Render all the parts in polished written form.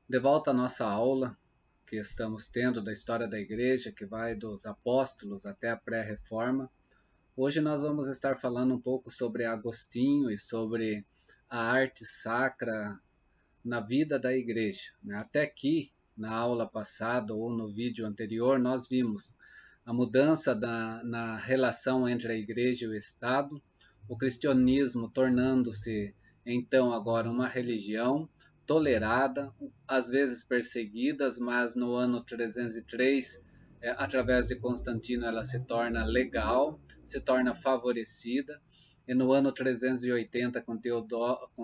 De volta à nossa aula que estamos tendo da história da igreja, que vai dos apóstolos até a pré-reforma. Hoje nós vamos estar falando um pouco sobre Agostinho e sobre a arte sacra na vida da igreja. Até aqui, na aula passada ou no vídeo anterior, nós vimos a mudança na relação entre a igreja e o Estado, o cristianismo tornando-se então agora uma religião tolerada, às vezes perseguida, mas no ano 303, através de Constantino, ela se torna legal, se torna favorecida, e no ano 380, com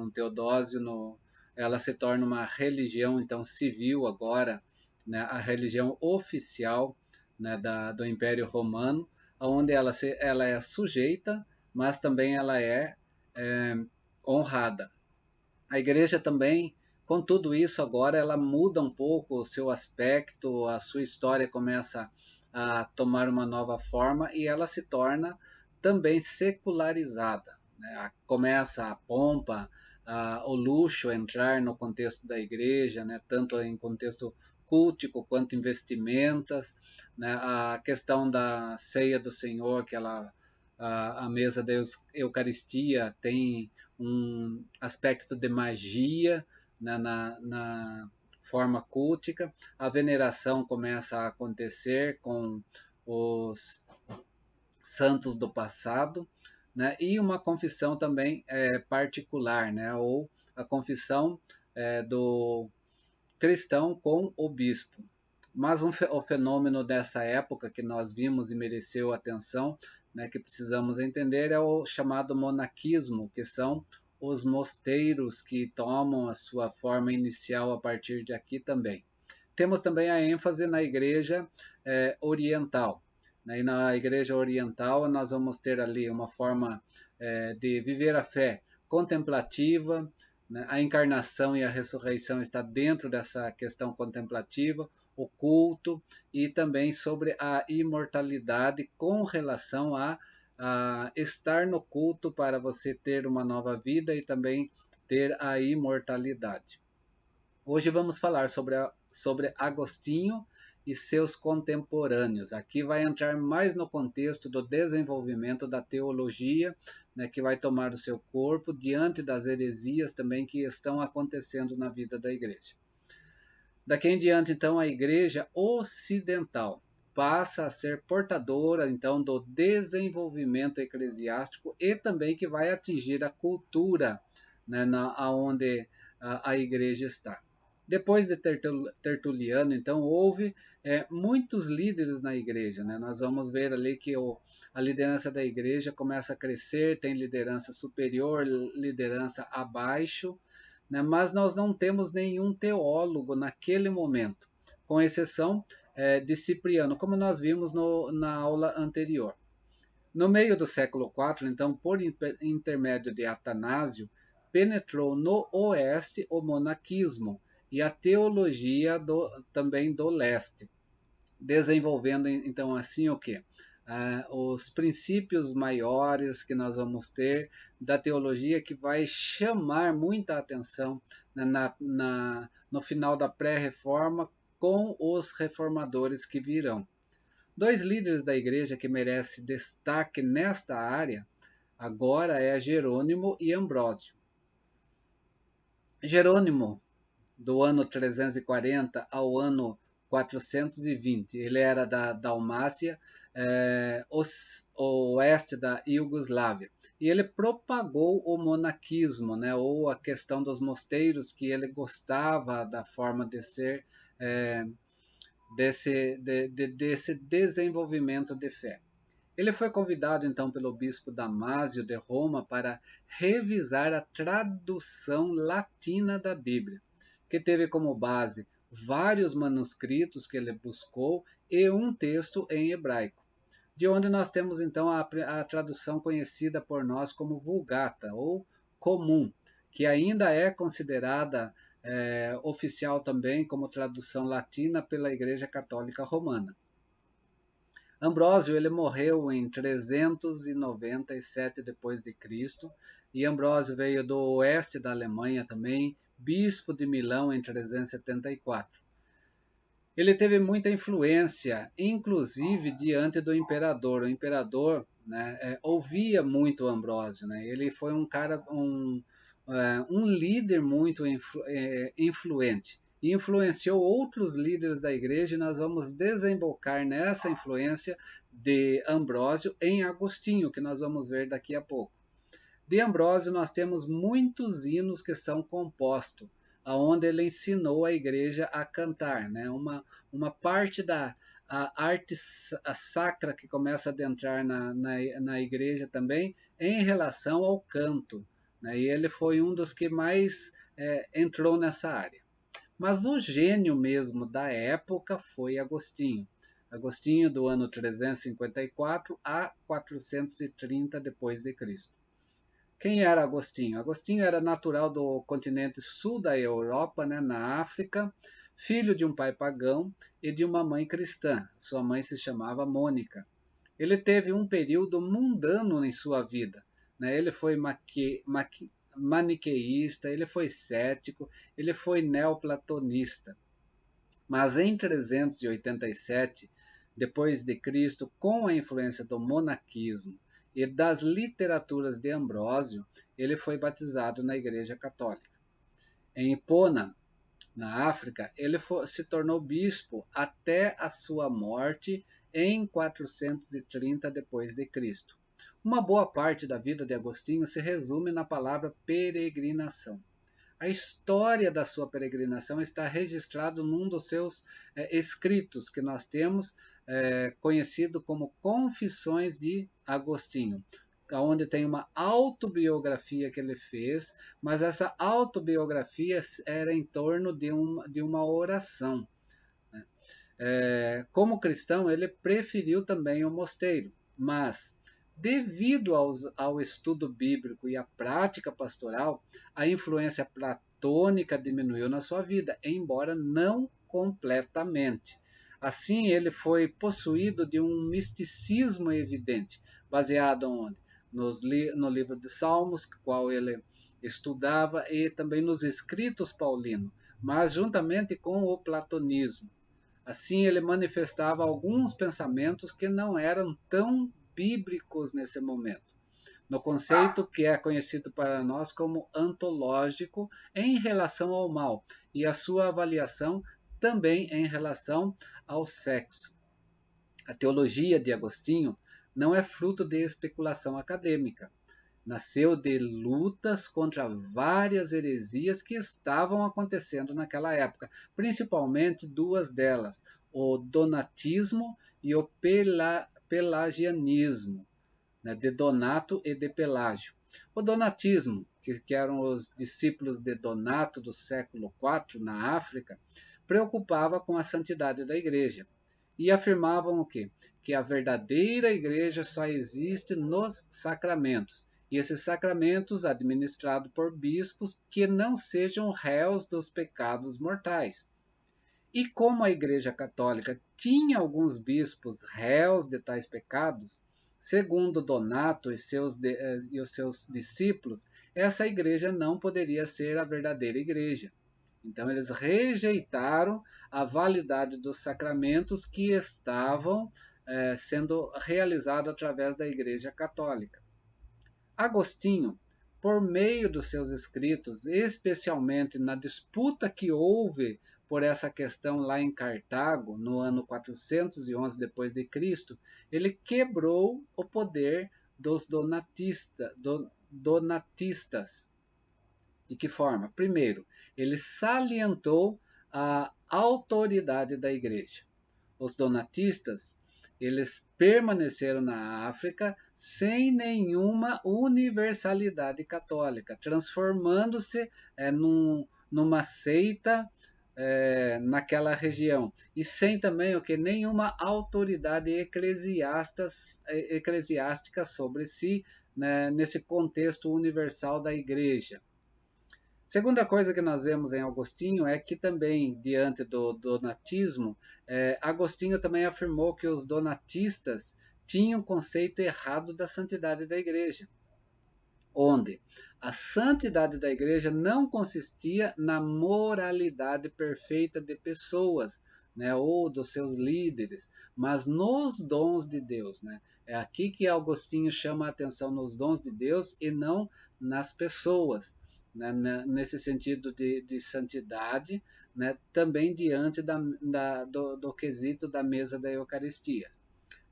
Teodósio, ela se torna uma religião então civil agora, né, a religião oficial, né, do Império Romano, onde ela é sujeita, mas também ela é honrada. A igreja também, com tudo isso agora, ela muda um pouco o seu aspecto, a sua história começa a tomar uma nova forma e ela se torna também secularizada, né? Começa a pompa, o luxo a entrar no contexto da igreja, né? Tanto em contexto cultico quanto em vestimentas, né? A questão da ceia do Senhor, que a mesa da Eucaristia tem um aspecto de magia, né, na forma cultica. A veneração começa a acontecer com os santos do passado, né, e uma confissão também particular, né, ou a confissão do cristão com o bispo. Mas o fenômeno dessa época que nós vimos e mereceu atenção, né, que precisamos entender, é o chamado monaquismo, que são os mosteiros que tomam a sua forma inicial a partir de aqui também. Temos também a ênfase na igreja oriental. Né, e na igreja oriental nós vamos ter ali uma forma de viver a fé contemplativa, né, a encarnação e a ressurreição está dentro dessa questão contemplativa, o culto e também sobre a imortalidade com relação a estar no culto para você ter uma nova vida e também ter a imortalidade. Hoje vamos falar sobre Agostinho e seus contemporâneos. Aqui vai entrar mais no contexto do desenvolvimento da teologia, né, que vai tomar o seu corpo diante das heresias também que estão acontecendo na vida da igreja. Daqui em diante, então, a igreja ocidental passa a ser portadora, então, do desenvolvimento eclesiástico e também que vai atingir a cultura, né, onde a igreja está. Depois de Tertuliano, então, houve muitos líderes na igreja. Né? Nós vamos ver ali que a liderança da igreja começa a crescer, tem liderança superior, liderança abaixo, né? Mas nós não temos nenhum teólogo naquele momento, com exceção de Cipriano, como nós vimos na aula anterior. No meio do século IV, então, por intermédio de Atanásio, penetrou no oeste o monaquismo e a teologia também do leste, desenvolvendo então assim o que? Os princípios maiores que nós vamos ter da teologia que vai chamar muita atenção no final da pré-reforma com os reformadores que virão. Dois líderes da igreja que merecem destaque nesta área agora é Jerônimo e Ambrósio. Jerônimo, do ano 340 ao ano 420. Ele era da Dalmácia, oeste da Iugoslávia. E ele propagou o monaquismo, né, ou a questão dos mosteiros, que ele gostava da forma de ser, desse desenvolvimento de fé. Ele foi convidado então pelo bispo Damásio de Roma para revisar a tradução latina da Bíblia, que teve como base vários manuscritos que ele buscou e um texto em hebraico, de onde nós temos então a tradução conhecida por nós como Vulgata ou comum, que ainda é considerada oficial também como tradução latina pela Igreja Católica Romana. Ambrósio ele morreu em 397 depois de Cristo, e Ambrósio veio do oeste da Alemanha também, bispo de Milão em 374. Ele teve muita influência, inclusive diante do imperador. O imperador, né, ouvia muito Ambrósio, né? Ele foi um cara, um líder muito influente. E influenciou outros líderes da igreja, e nós vamos desembocar nessa influência de Ambrósio em Agostinho, que nós vamos ver daqui a pouco. De Ambrósio nós temos muitos hinos que são compostos, aonde ele ensinou a igreja a cantar, né? Uma parte da arte sacra que começa a adentrar na igreja também em relação ao canto, né? E ele foi um dos que mais entrou nessa área. Mas o gênio mesmo da época foi Agostinho. Agostinho do ano 354 a 430 depois de Cristo. Quem era Agostinho? Agostinho era natural do continente sul da Europa, né, na África, filho de um pai pagão e de uma mãe cristã. Sua mãe se chamava Mônica. Ele teve um período mundano em sua vida, né? Ele foi maniqueísta, ele foi cético, ele foi neoplatonista. Mas em 387, depois de Cristo, com a influência do monaquismo e das literaturas de Ambrósio, ele foi batizado na Igreja Católica. Em Hipona, na África, ele se tornou bispo até a sua morte em 430 depois de Cristo. Uma boa parte da vida de Agostinho se resume na palavra peregrinação. A história da sua peregrinação está registrado num dos seus escritos que nós temos, conhecido como Confissões de Agostinho, onde tem uma autobiografia que ele fez, mas essa autobiografia era em torno de uma oração. Como cristão, ele preferiu também o mosteiro, mas devido ao estudo bíblico e à prática pastoral, a influência platônica diminuiu na sua vida, embora não completamente. Assim, ele foi possuído de um misticismo evidente, baseado onde? No livro de Salmos, qual ele estudava, e também nos escritos paulinos, mas juntamente com o platonismo. Assim, ele manifestava alguns pensamentos que não eram tão bíblicos nesse momento, no conceito que é conhecido para nós como antológico em relação ao mal e a sua avaliação também em relação ao sexo. A teologia de Agostinho não é fruto de especulação acadêmica. Nasceu de lutas contra várias heresias que estavam acontecendo naquela época, principalmente duas delas, o donatismo e o pelagianismo, né, de Donato e de Pelágio. O donatismo, que eram os discípulos de Donato do século IV na África, preocupava com a santidade da igreja e afirmavam o quê? Que a verdadeira igreja só existe nos sacramentos, e esses sacramentos administrados por bispos que não sejam réus dos pecados mortais. E como a Igreja Católica tinha alguns bispos réus de tais pecados, segundo Donato e os seus discípulos, essa igreja não poderia ser a verdadeira igreja. Então eles rejeitaram a validade dos sacramentos que estavam sendo realizados através da Igreja Católica. Agostinho, por meio dos seus escritos, especialmente na disputa que houve por essa questão lá em Cartago, no ano 411 depois de Cristo, ele quebrou o poder dos donatistas. De que forma? Primeiro, ele salientou a autoridade da igreja. Os donatistas, eles permaneceram na África sem nenhuma universalidade católica, transformando-se numa seita naquela região, e sem também nenhuma autoridade eclesiástica sobre si, né, nesse contexto universal da igreja. Segunda coisa que nós vemos em Agostinho é que também, diante do donatismo, Agostinho também afirmou que os donatistas tinham um conceito errado da santidade da igreja, onde A santidade da igreja não consistia na moralidade perfeita de pessoas, né, ou dos seus líderes, mas nos dons de Deus, né? É aqui que Agostinho chama a atenção nos dons de Deus e não nas pessoas, né, nesse sentido de santidade, né, também diante do quesito da mesa da Eucaristia.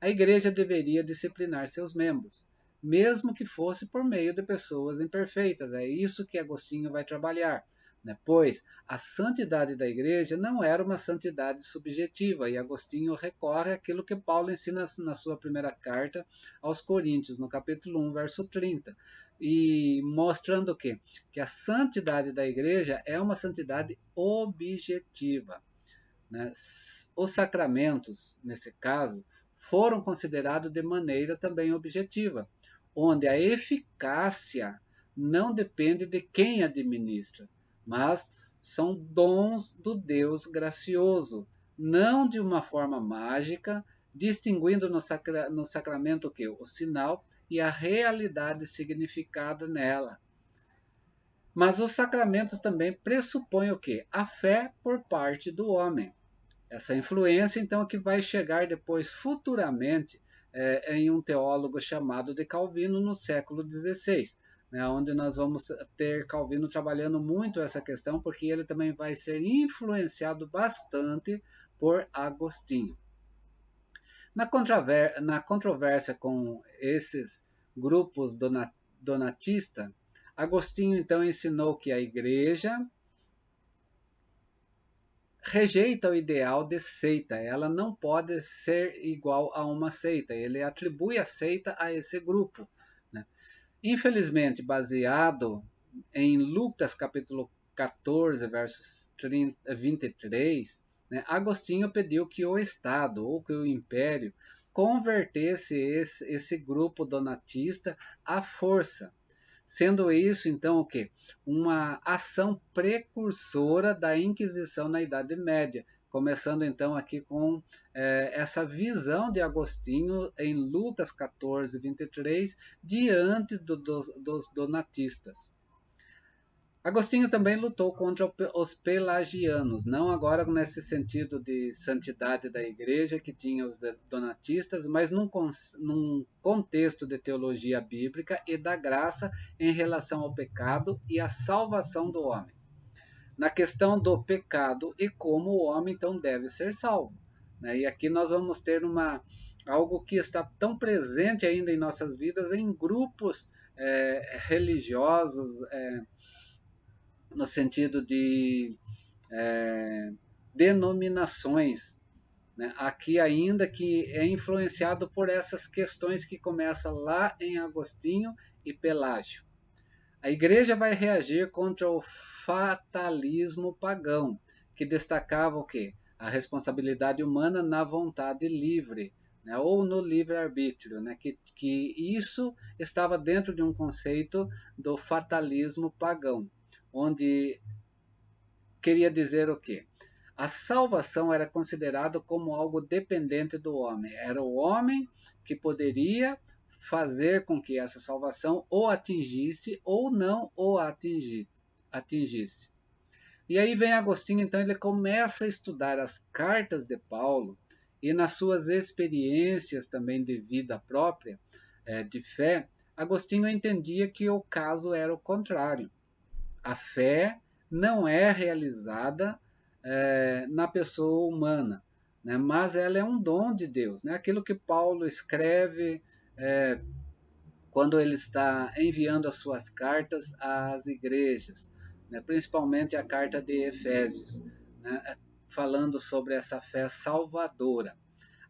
A igreja deveria disciplinar seus membros, mesmo que fosse por meio de pessoas imperfeitas. É isso que Agostinho vai trabalhar, né? Pois a santidade da igreja não era uma santidade subjetiva, e Agostinho recorre àquilo que Paulo ensina na sua primeira carta aos Coríntios, no capítulo 1, verso 30, e mostrando o quê? Que a santidade da igreja é uma santidade objetiva, né? Os sacramentos, nesse caso, foram considerados de maneira também objetiva, onde a eficácia não depende de quem administra, mas são dons do Deus gracioso, não de uma forma mágica, distinguindo no sacramento o que? O sinal e a realidade significada nela. Mas os sacramentos também pressupõem o quê? A fé por parte do homem. Essa influência, então, que vai chegar depois, futuramente, em um teólogo chamado de Calvino, no século XVI, né, onde nós vamos ter Calvino trabalhando muito essa questão, porque ele também vai ser influenciado bastante por Agostinho. Na controvérsia com esses grupos donatistas, Agostinho, então, ensinou que a igreja rejeita o ideal de seita, ela não pode ser igual a uma seita, ele atribui a seita a esse grupo, né? Infelizmente, baseado em Lucas capítulo 14, versos 23, né, Agostinho pediu que o Estado ou que o Império convertesse esse grupo donatista à força, sendo isso, então, o quê? Uma ação precursora da Inquisição na Idade Média, começando então aqui com essa visão de Agostinho em Lucas 14, 23, diante dos donatistas. Agostinho também lutou contra os pelagianos, não agora nesse sentido de santidade da igreja que tinha os donatistas, mas num contexto de teologia bíblica e da graça em relação ao pecado e à salvação do homem. Na questão do pecado e como o homem então deve ser salvo, né? E aqui nós vamos ter algo que está tão presente ainda em nossas vidas em grupos religiosos, no sentido de denominações, né? Aqui ainda que é influenciado por essas questões que começam lá em Agostinho e Pelágio. A igreja vai reagir contra o fatalismo pagão, que destacava o quê? A responsabilidade humana na vontade livre, né? Ou no livre-arbítrio, né? Que isso estava dentro de um conceito do fatalismo pagão, onde queria dizer o quê? A salvação era considerada como algo dependente do homem. Era o homem que poderia fazer com que essa salvação o atingisse ou não o atingisse. E aí vem Agostinho, então ele começa a estudar as cartas de Paulo e nas suas experiências também de vida própria, de fé, Agostinho entendia que o caso era o contrário. A fé não é realizada na pessoa humana, né? Mas ela é um dom de Deus, né? Aquilo que Paulo escreve quando ele está enviando as suas cartas às igrejas, né? Principalmente a carta de Efésios, né? Falando sobre essa fé salvadora.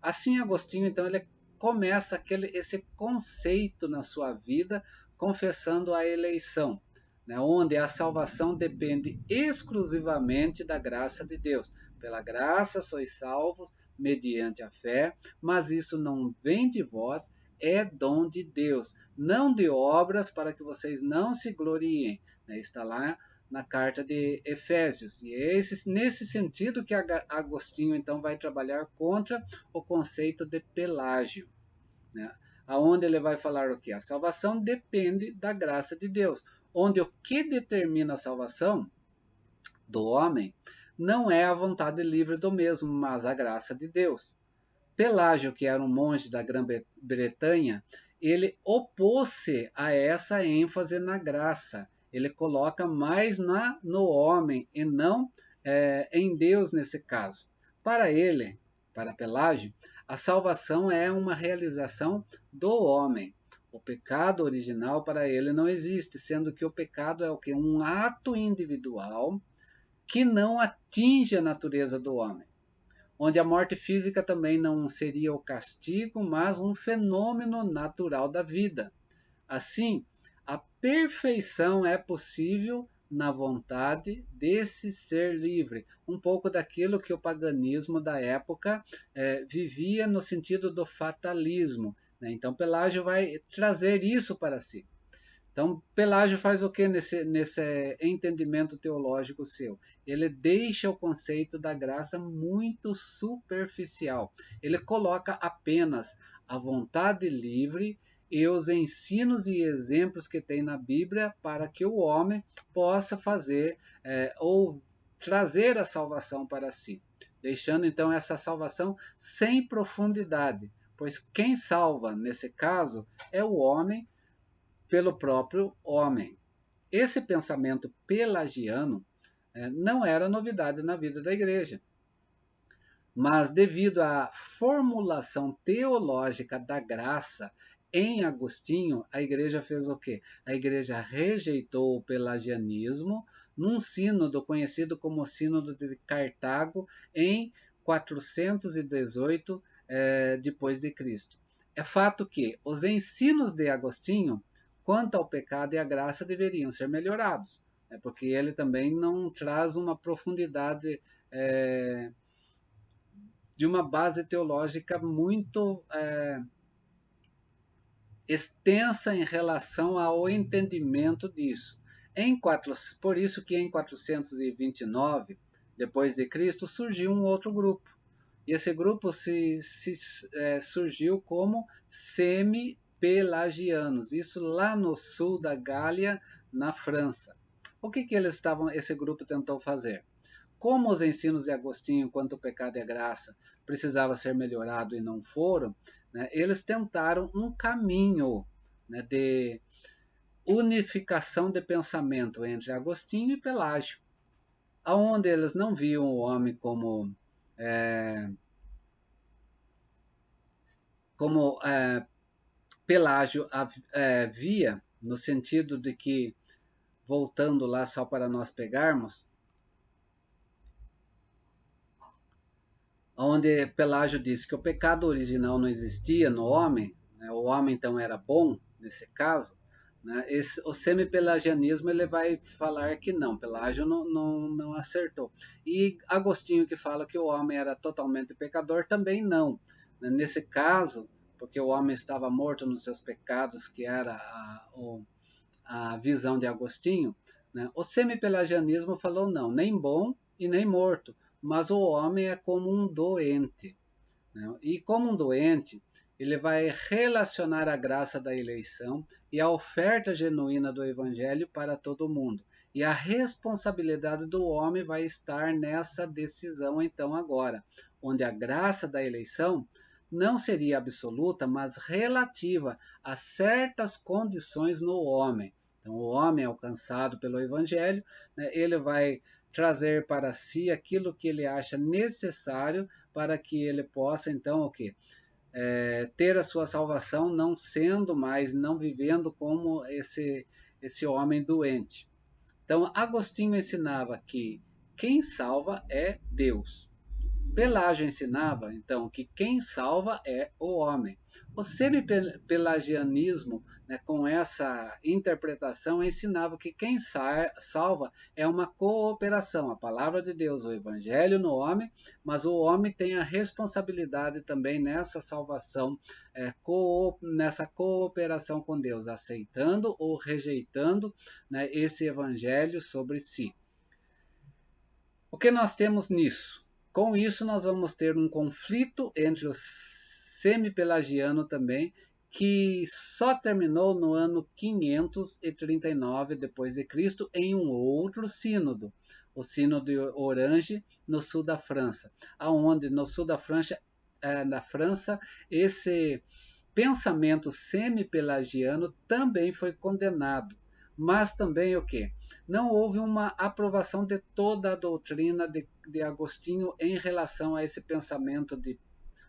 Assim, Agostinho, então, ele começa esse conceito na sua vida, confessando a eleição, né, onde a salvação depende exclusivamente da graça de Deus. Pela graça sois salvos mediante a fé, mas isso não vem de vós, é dom de Deus, não de obras para que vocês não se gloriem. Né, está lá na carta de Efésios. E é nesse sentido que Agostinho então vai trabalhar contra o conceito de Pelágio, né? Aonde ele vai falar o que? A salvação depende da graça de Deus. onde o que determina a salvação do homem não é a vontade livre do mesmo, mas a graça de Deus. Pelágio, que era um monge da Grã-Bretanha, ele opôs-se a essa ênfase na graça. Ele coloca mais no homem e não em Deus nesse caso. Para ele, para Pelágio, a salvação é uma realização do homem. O pecado original para ele não existe, sendo que o pecado é o que? Um ato individual que não atinge a natureza do homem, onde a morte física também não seria o castigo, mas um fenômeno natural da vida. Assim, a perfeição é possível na vontade desse ser livre, um pouco daquilo que o paganismo da época vivia no sentido do fatalismo. Né? Então, Pelágio vai trazer isso para si. Então, Pelágio faz o que nesse entendimento teológico seu? Ele deixa o conceito da graça muito superficial. Ele coloca apenas a vontade livre e os ensinos e exemplos que tem na Bíblia para que o homem possa fazer ou trazer a salvação para si, deixando então essa salvação sem profundidade, pois quem salva nesse caso é o homem pelo próprio homem. Esse pensamento pelagiano não era novidade na vida da igreja, mas devido à formulação teológica da graça em Agostinho, a igreja fez o quê? A igreja rejeitou o pelagianismo num sínodo conhecido como Sínodo de Cartago em 418 depois de Cristo. É fato que os ensinos de Agostinho quanto ao pecado e à graça deveriam ser melhorados, porque ele também não traz uma profundidade de uma base teológica muito extensa em relação ao entendimento disso. Por isso que em 429 depois de Cristo surgiu um outro grupo. E esse grupo surgiu como semi-pelagianos, isso lá no sul da Gália, na França. O que esse grupo tentou fazer? Como os ensinos de Agostinho quanto ao pecado e a graça precisava ser melhorado e não foram, né, eles tentaram um caminho, né, de unificação de pensamento entre Agostinho e Pelágio, aonde eles não viam o homem como Pelágio via, no sentido de que, voltando lá só para nós pegarmos, onde Pelágio disse que o pecado original não existia no homem, né, o homem então era bom, nesse caso, né, o semi-pelagianismo ele vai falar que não, Pelágio não acertou. E Agostinho, que fala que o homem era totalmente pecador, também não. Né, nesse caso, porque o homem estava morto nos seus pecados, que era a visão de Agostinho, né, o semi-pelagianismo falou não, nem bom e nem morto, mas o homem é como um doente. Né? E como um doente, ele vai relacionar a graça da eleição e a oferta genuína do evangelho para todo mundo. E a responsabilidade do homem vai estar nessa decisão então agora, onde a graça da eleição não seria absoluta, mas relativa a certas condições no homem. Então, o homem alcançado pelo evangelho, né, ele vai trazer para si aquilo que ele acha necessário para que ele possa, então, o quê? Ter a sua salvação, não vivendo como esse homem doente. Então, Agostinho ensinava que quem salva é Deus. Pelágio ensinava, então, que quem salva é o homem. O semi-pelagianismo, né, com essa interpretação, ensinava que quem salva é uma cooperação, a palavra de Deus, o evangelho no homem, mas o homem tem a responsabilidade também nessa salvação, nessa cooperação com Deus, aceitando ou rejeitando, né, esse evangelho sobre si. O que nós temos nisso? Com isso, nós vamos ter um conflito entre o semi-pelagiano também, que só terminou no ano 539 depois de Cristo em um outro sínodo, o Sínodo de Orange, no sul da França, aonde no sul da França, na França, esse pensamento semi-pelagiano também foi condenado. Mas também o que? Não houve uma aprovação de toda a doutrina de Agostinho em relação a esse pensamento de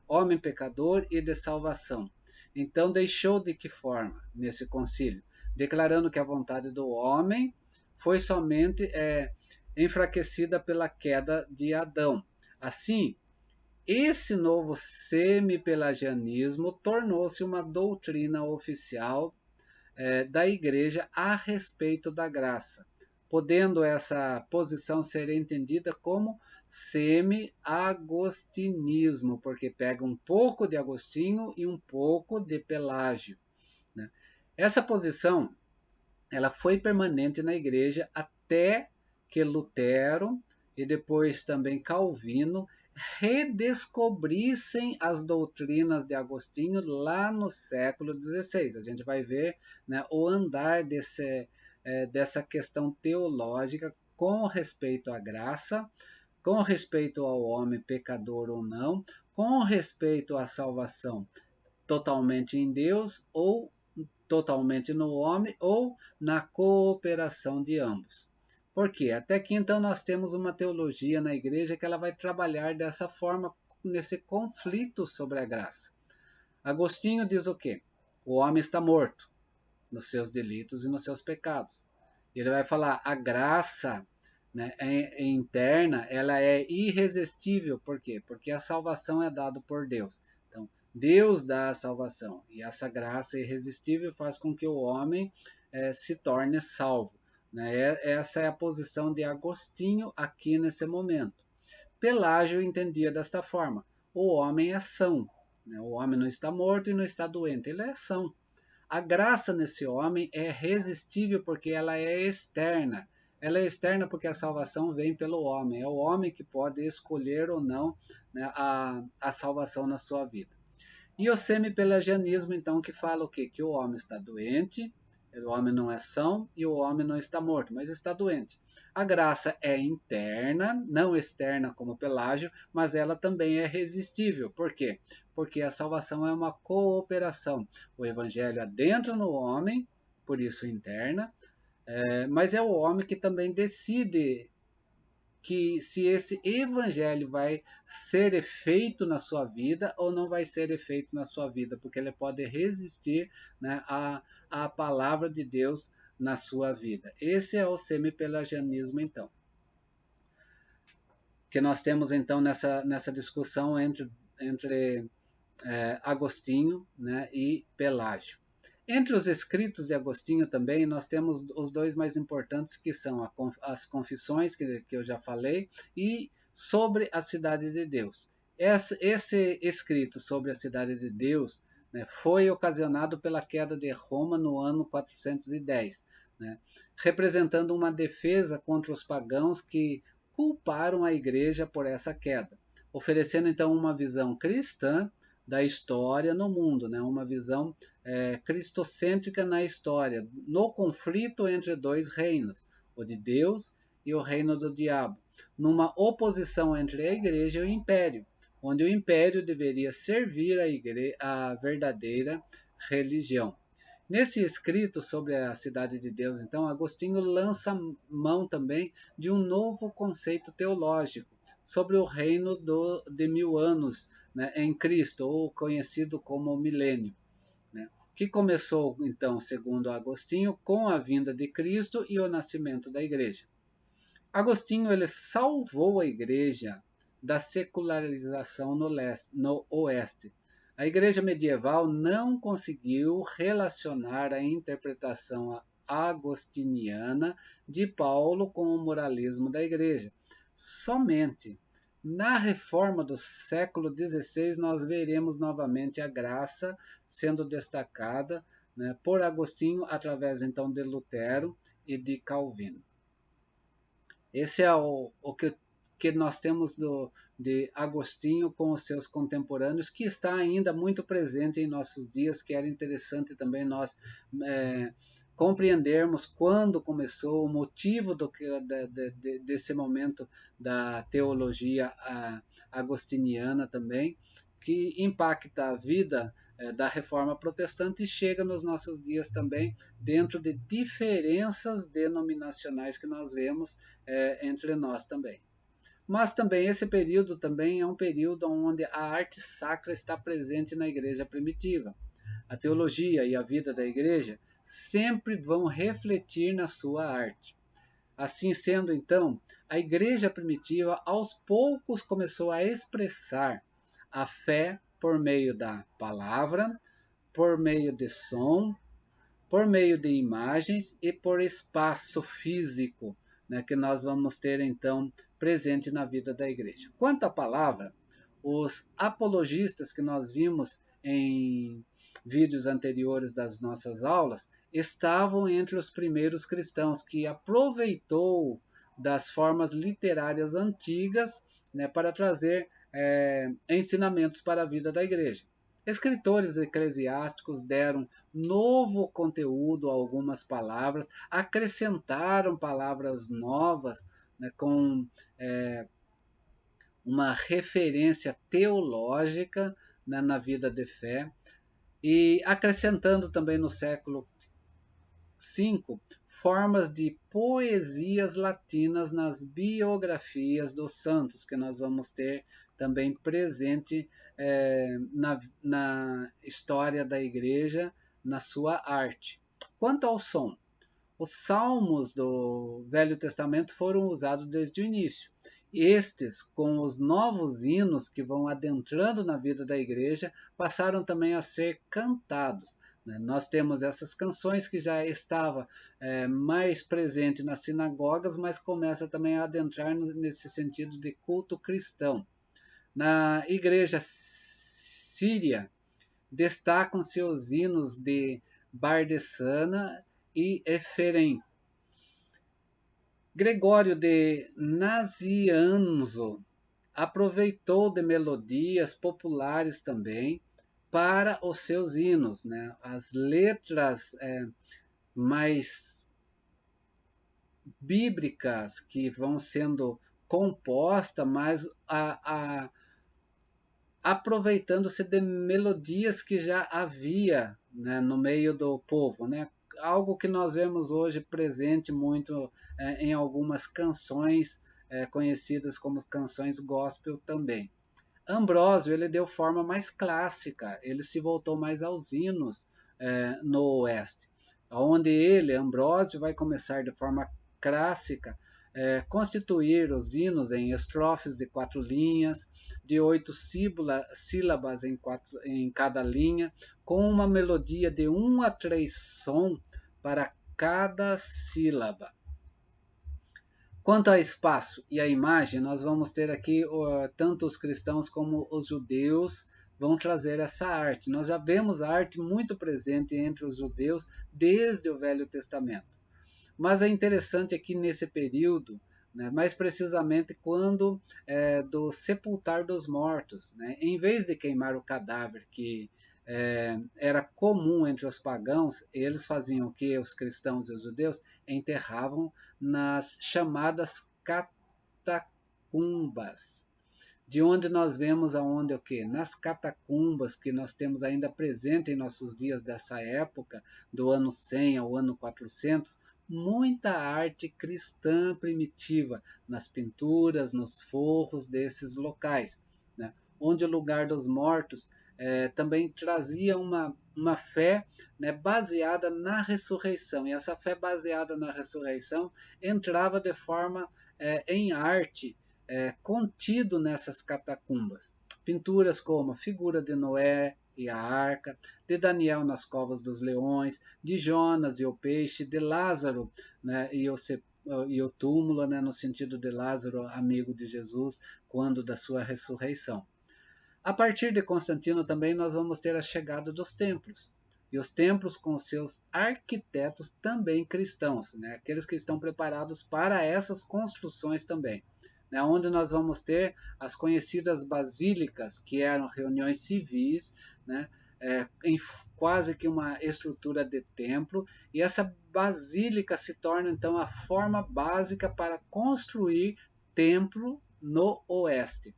homem pecador e de salvação. Então deixou de que forma nesse concílio? Declarando que a vontade do homem foi somente enfraquecida pela queda de Adão. Assim, esse novo semi-pelagianismo tornou-se uma doutrina oficial da Igreja a respeito da graça, podendo essa posição ser entendida como semi-agostinismo, porque pega um pouco de Agostinho e um pouco de Pelágio, né? Essa posição ela foi permanente na Igreja até que Lutero e depois também Calvino redescobrissem as doutrinas de Agostinho lá no século XVI. A gente vai ver, né, o andar dessa questão teológica com respeito à graça, com respeito ao homem pecador ou não, com respeito à salvação totalmente em Deus ou totalmente no homem ou na cooperação de ambos. Por quê? Até que então nós temos uma teologia na igreja que ela vai trabalhar dessa forma, nesse conflito sobre a graça. Agostinho diz o quê? O homem está morto nos seus delitos e nos seus pecados. Ele vai falar, a graça, né, é interna, ela é irresistível. Por quê? Porque a salvação é dada por Deus. Então, Deus dá a salvação e essa graça irresistível faz com que o homem se torne salvo. Né? Essa é a posição de Agostinho aqui nesse momento. Pelágio entendia desta forma: o homem é são, né? O homem não está morto e não está doente, ele é são. A graça nesse homem é resistível porque ela é externa. Ela é externa porque a salvação vem pelo homem. É o homem que pode escolher ou não, né, a salvação na sua vida. E o semi-pelagianismo, então, que fala o quê? Que o homem está doente, o homem não é são e o homem não está morto, mas está doente. A graça é interna, não externa como Pelágio, mas ela também é resistível. Por quê? Porque a salvação é uma cooperação. O evangelho adentra no homem, por isso interna, mas é o homem que também decide que se esse evangelho vai ser efeito na sua vida ou não vai ser efeito na sua vida, porque ele pode resistir, né, à palavra de Deus na sua vida. Esse é o semi-pelagianismo, então, que nós temos então nessa discussão entre Agostinho, né, e Pelágio. Entre os escritos de Agostinho também nós temos os dois mais importantes, que são as Confissões, que eu já falei, e sobre a Cidade de Deus. Esse escrito sobre a Cidade de Deus, né, foi ocasionado pela queda de Roma no ano 410, né, representando uma defesa contra os pagãos que culparam a igreja por essa queda, oferecendo então uma visão cristã da história no mundo, né? Uma visão cristocêntrica na história, no conflito entre dois reinos, o de Deus e o reino do diabo, numa oposição entre a igreja e o império, onde o império deveria servir a verdadeira religião. Nesse escrito sobre a Cidade de Deus, então, Agostinho lança mão também de um novo conceito teológico sobre o reino de 1000 anos, né, em Cristo, ou conhecido como milênio, né, que começou, então, segundo Agostinho, com a vinda de Cristo e o nascimento da igreja. Agostinho ele salvou a igreja da secularização no oeste. A igreja medieval não conseguiu relacionar a interpretação agostiniana de Paulo com o moralismo da igreja. Somente na reforma do século XVI nós veremos novamente a graça sendo destacada, né, por Agostinho através então de Lutero e de Calvino. Esse é o que que nós temos de Agostinho com os seus contemporâneos, que está ainda muito presente em nossos dias, que era interessante também nós compreendermos quando começou, o motivo desse momento da teologia agostiniana também, que impacta a vida da reforma protestante e chega nos nossos dias também dentro de diferenças denominacionais que nós vemos entre nós também. Mas também esse período também é um período onde a arte sacra está presente na igreja primitiva. A teologia e a vida da igreja sempre vão refletir na sua arte. Assim sendo, então, a igreja primitiva aos poucos começou a expressar a fé por meio da palavra, por meio de som, por meio de imagens e por espaço físico, né, que nós vamos ter então presente na vida da igreja. Quanto à palavra, os apologistas que nós vimos em vídeos anteriores das nossas aulas estavam entre os primeiros cristãos que aproveitou das formas literárias antigas, né, para trazer ensinamentos para a vida da igreja. Escritores eclesiásticos deram novo conteúdo a algumas palavras, acrescentaram palavras novas, né, com uma referência teológica, né, na vida de fé, e acrescentando também no século V formas de poesias latinas nas biografias dos santos, que nós vamos ter também presente na história da igreja, na sua arte. Quanto ao som, os salmos do Velho Testamento foram usados desde o início. Estes, com os novos hinos que vão adentrando na vida da igreja, passaram também a ser cantados. Nós temos essas canções que já estava mais presente nas sinagogas, mas começa também a adentrar nesse sentido de culto cristão. Na igreja síria, destacam-se os hinos de Bardessana e Eferem. Gregório de Nazianzo aproveitou de melodias populares também para os seus hinos, né? As letras mais bíblicas que vão sendo compostas, mas aproveitando-se de melodias que já havia, né, no meio do povo, né? Algo que nós vemos hoje presente muito em algumas canções conhecidas como canções gospel também. Ambrósio ele deu forma mais clássica, ele se voltou mais aos hinos no Oeste, onde ele, Ambrósio, vai começar de forma clássica constituir os hinos em estrofes de 4 linhas, de 8 sílabas em cada linha, com uma melodia de 1 a 3 sons para cada sílaba. Quanto ao espaço e à imagem, nós vamos ter aqui tanto os cristãos como os judeus vão trazer essa arte. Nós já vemos a arte muito presente entre os judeus desde o Velho Testamento. Mas é interessante aqui nesse período, né, mais precisamente quando do sepultar dos mortos, né, em vez de queimar o cadáver, que era comum entre os pagãos, eles faziam o que os cristãos e os judeus enterravam nas chamadas catacumbas, de onde nós vemos aonde o que? Nas catacumbas que nós temos ainda presente em nossos dias dessa época, do ano 100 ao ano 400, muita arte cristã primitiva nas pinturas, nos forros desses locais, né? Onde o lugar dos mortos também trazia uma fé, né, baseada na ressurreição, e essa fé baseada na ressurreição entrava de forma em arte, contido nessas catacumbas. Pinturas como a figura de Noé e a arca, de Daniel nas covas dos leões, de Jonas e o peixe, de Lázaro, né, e o túmulo, né, no sentido de Lázaro, amigo de Jesus, quando da sua ressurreição. A partir de Constantino também nós vamos ter a chegada dos templos, e os templos com seus arquitetos também cristãos, né? Aqueles que estão preparados para essas construções também. né, onde nós vamos ter as conhecidas basílicas, que eram reuniões civis, né, em quase que uma estrutura de templo, e essa basílica se torna então a forma básica para construir templo no oeste.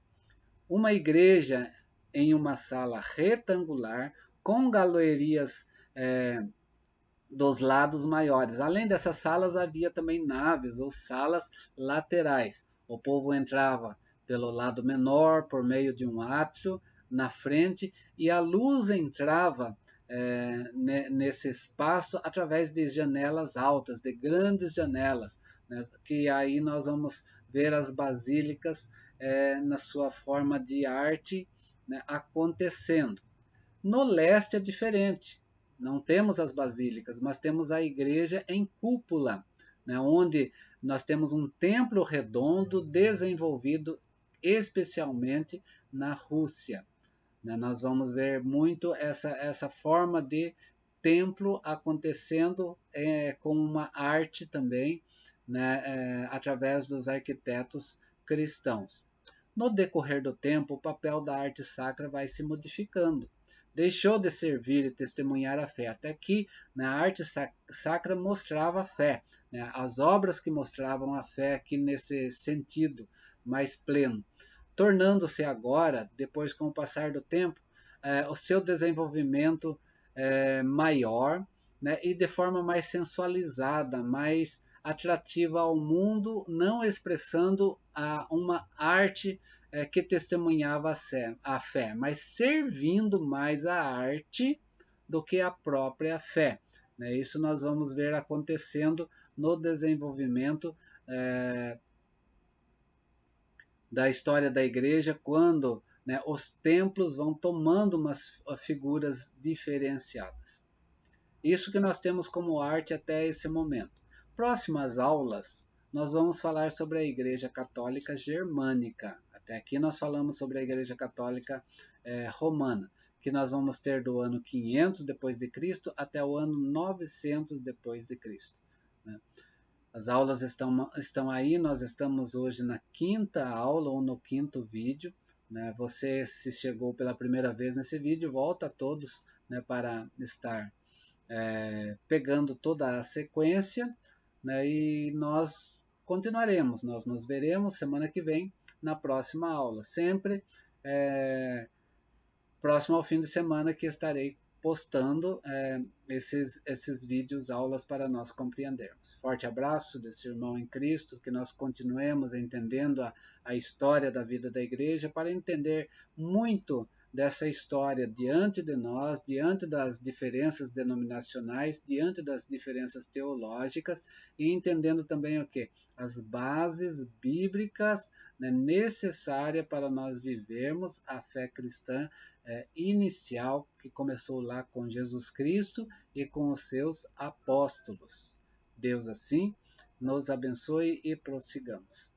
Uma igreja em uma sala retangular com galerias dos lados maiores. Além dessas salas, havia também naves ou salas laterais. O povo entrava pelo lado menor, por meio de um átrio na frente, e a luz entrava nesse espaço através de janelas altas, de grandes janelas, né, que aí nós vamos ver as basílicas na sua forma de arte, né, acontecendo. No leste é diferente. Não temos as basílicas, mas temos a igreja em cúpula, né, onde nós temos um templo redondo desenvolvido especialmente na Rússia. Né? Nós vamos ver muito essa forma de templo acontecendo com uma arte também, né, através dos arquitetos cristãos. No decorrer do tempo, o papel da arte sacra vai se modificando. Deixou de servir e testemunhar a fé, até que na arte sacra mostrava a fé, né? As obras que mostravam a fé aqui nesse sentido mais pleno, tornando-se agora, depois com o passar do tempo, o seu desenvolvimento maior, né? E de forma mais sensualizada, mais atrativa ao mundo, não expressando uma arte que testemunhava a fé, mas servindo mais a arte do que a própria fé. Né? Isso nós vamos ver acontecendo no desenvolvimento da história da igreja, quando, né, os templos vão tomando umas figuras diferenciadas. Isso que nós temos como arte até esse momento. Próximas aulas, nós vamos falar sobre a Igreja Católica Germânica. Até aqui nós falamos sobre a Igreja Católica Romana, que nós vamos ter do ano 500 depois de Cristo até o ano 900 depois de Cristo. Né? As aulas estão aí, nós estamos hoje na quinta aula ou no quinto vídeo. Né? Você, se chegou pela primeira vez nesse vídeo, volta a todos, né, para estar pegando toda a sequência, né, e nós continuaremos, nós nos veremos semana que vem na próxima aula, sempre próximo ao fim de semana que estarei postando esses vídeos, aulas para nós compreendermos. Forte abraço desse irmão em Cristo, que nós continuemos entendendo a história da vida da igreja para entender muito dessa história diante de nós, diante das diferenças denominacionais, diante das diferenças teológicas e entendendo também o que? As bases bíblicas, né, necessárias para nós vivermos a fé cristã inicial que começou lá com Jesus Cristo e com os seus apóstolos. Deus assim nos abençoe e prossigamos.